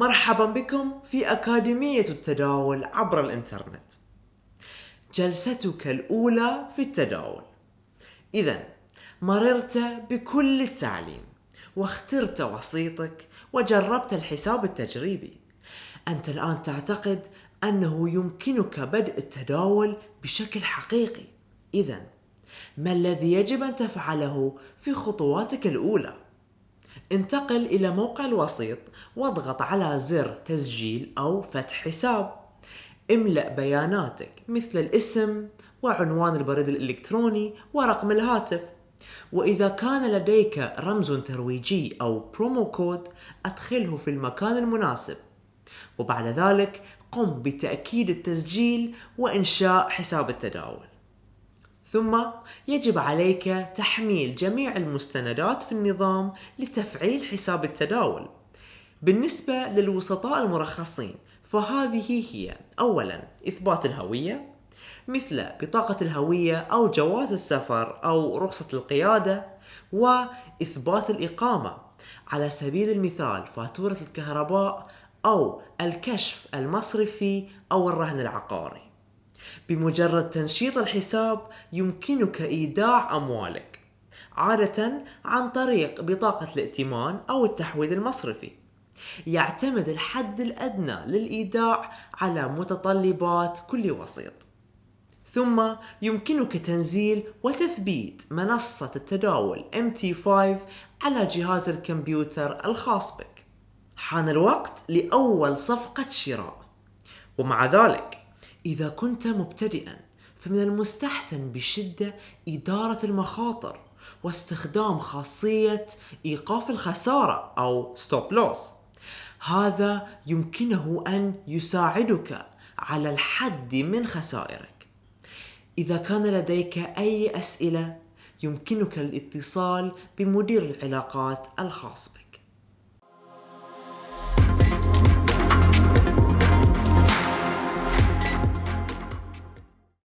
مرحبا بكم في أكاديمية التداول عبر الإنترنت. جلستك الأولى في التداول. إذن مررت بكل التعليم واخترت وسيطك وجربت الحساب التجريبي. أنت الآن تعتقد أنه يمكنك بدء التداول بشكل حقيقي. إذن ما الذي يجب أن تفعله في خطواتك الأولى؟ انتقل إلى موقع الوسيط واضغط على زر تسجيل أو فتح حساب. املأ بياناتك مثل الاسم وعنوان البريد الإلكتروني ورقم الهاتف، وإذا كان لديك رمز ترويجي أو برومو كود أدخله في المكان المناسب، وبعد ذلك قم بتأكيد التسجيل وإنشاء حساب التداول. ثم يجب عليك تحميل جميع المستندات في النظام لتفعيل حساب التداول. بالنسبة للوسطاء المرخصين فهذه هي: أولا إثبات الهوية مثل بطاقة الهوية أو جواز السفر أو رخصة القيادة، وإثبات الإقامة على سبيل المثال فاتورة الكهرباء أو الكشف المصرفي أو الرهن العقاري. بمجرد تنشيط الحساب يمكنك إيداع أموالك، عادة عن طريق بطاقة الائتمان أو التحويل المصرفي. يعتمد الحد الأدنى للإيداع على متطلبات كل وسيط. ثم يمكنك تنزيل وتثبيت منصة التداول MT5 على جهاز الكمبيوتر الخاص بك. حان الوقت لأول صفقة شراء. ومع ذلك إذا كنت مبتدئا فمن المستحسن بشدة إدارة المخاطر واستخدام خاصية إيقاف الخسارة أو ستوب لوس. هذا يمكنه أن يساعدك على الحد من خسائرك. إذا كان لديك أي أسئلة يمكنك الاتصال بمدير العلاقات الخاص بك.